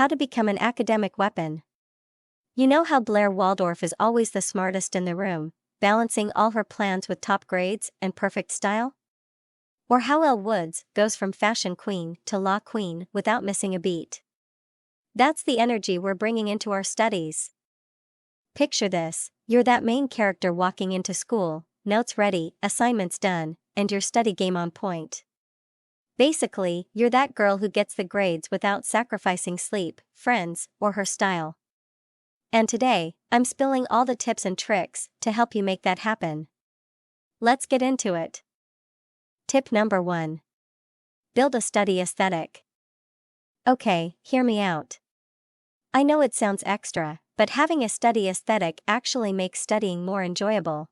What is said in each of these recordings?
How to become an academic weapon. You know how Blair Waldorf is always the smartest in the room, balancing all her plans with top grades and perfect style? Or how Elle Woods goes from fashion queen to law queen without missing a beat. That's the energy we're bringing into our studies. Picture this: you're that main character walking into school, notes ready, assignments done, and your study game on point. Basically, you're that girl who gets the grades without sacrificing sleep, friends, or her style. And today, I'm spilling all the tips and tricks to help you make that happen. Let's get into it. Tip number 1. Build a study aesthetic. Okay, hear me out. I know it sounds extra, but having a study aesthetic actually makes studying more enjoyable.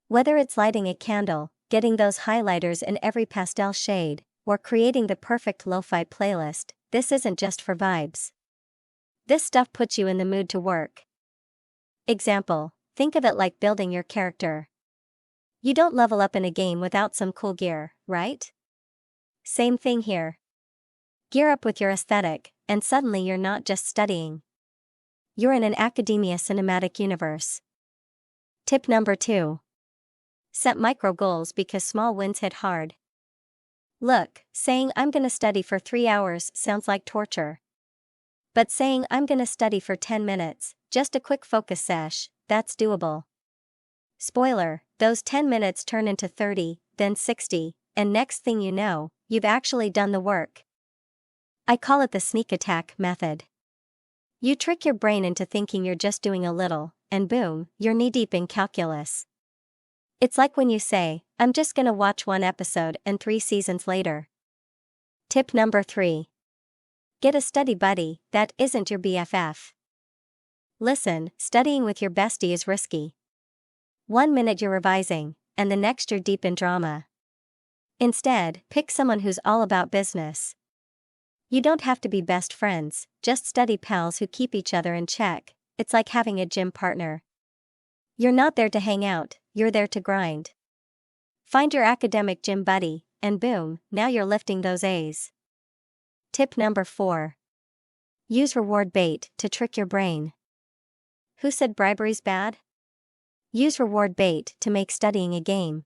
Whether it's lighting a candle, getting those highlighters in every pastel shade, or creating the perfect lo-fi playlist, this isn't just for vibes. This stuff puts you in the mood to work. Example: think of it like building your character. You don't level up in a game without some cool gear, right? Same thing here. Gear up with your aesthetic, and suddenly you're not just studying. You're in an academia cinematic universe. Tip number 2. Set micro goals because small wins hit hard. Look, saying I'm gonna study for 3 hours sounds like torture. But saying I'm gonna study for 10 minutes, just a quick focus sesh, that's doable. Spoiler, those 10 minutes turn into 30, then 60, and next thing you know, you've actually done the work. I call it the sneak attack method. You trick your brain into thinking you're just doing a little, and boom, you're knee-deep in calculus. It's like when you say, I'm just gonna watch 1 episode, and 3 seasons later. Tip number 3. Get a study buddy that isn't your BFF. Listen, studying with your bestie is risky. 1 minute you're revising, and the next you're deep in drama. Instead, pick someone who's all about business. You don't have to be best friends, just study pals who keep each other in check. It's like having a gym partner. You're not there to hang out, you're there to grind. Find your academic gym buddy, and boom, now you're lifting those A's. Tip number 4. Use reward bait to trick your brain. Who said bribery's bad? Use reward bait to make studying a game.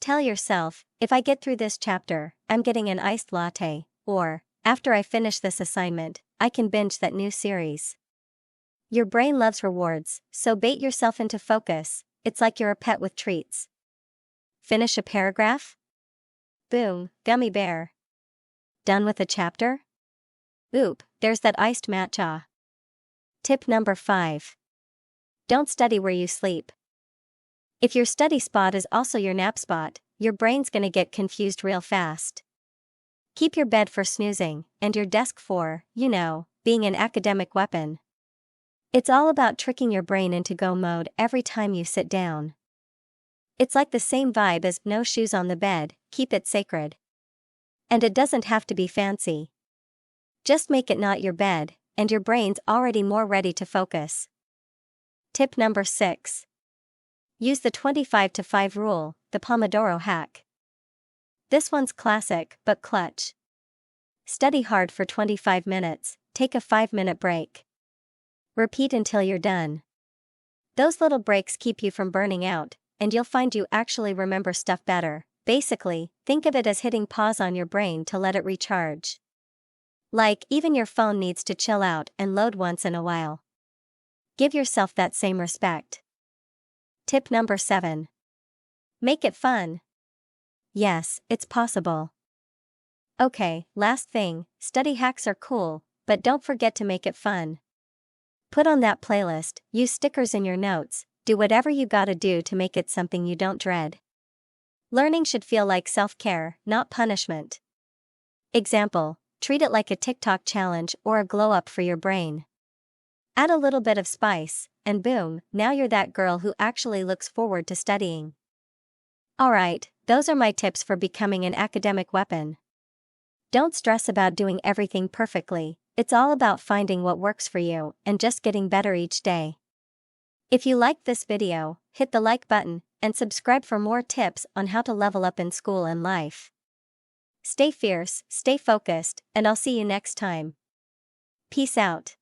Tell yourself, if I get through this chapter, I'm getting an iced latte, or, after I finish this assignment, I can binge that new series. Your brain loves rewards, so bait yourself into focus. It's like you're a pet with treats. Finish a paragraph? Boom, gummy bear. Done with a chapter? Oop, there's that iced matcha. Tip number 5. Don't study where you sleep. If your study spot is also your nap spot, your brain's gonna get confused real fast. Keep your bed for snoozing, and your desk for, being an academic weapon. It's all about tricking your brain into go mode every time you sit down. It's like the same vibe as no shoes on the bed, keep it sacred. And it doesn't have to be fancy. Just make it not your bed, and your brain's already more ready to focus. Tip number 6. Use the 25-to-5 rule, the Pomodoro hack. This one's classic, but clutch. Study hard for 25 minutes, take a 5-minute break. Repeat until you're done. Those little breaks keep you from burning out, and you'll find you actually remember stuff better. Basically, think of it as hitting pause on your brain to let it recharge. Like, even your phone needs to chill out and load once in a while. Give yourself that same respect. Tip number 7. Make it fun. Yes, it's possible. Okay, last thing, study hacks are cool, but don't forget to make it fun. Put on that playlist, use stickers in your notes, do whatever you gotta do to make it something you don't dread. Learning should feel like self-care, not punishment. Example: treat it like a TikTok challenge or a glow-up for your brain. Add a little bit of spice, and boom, now you're that girl who actually looks forward to studying. Alright, those are my tips for becoming an academic weapon. Don't stress about doing everything perfectly, it's all about finding what works for you and just getting better each day. If you liked this video, hit the like button, and subscribe for more tips on how to level up in school and life. Stay fierce, stay focused, and I'll see you next time. Peace out.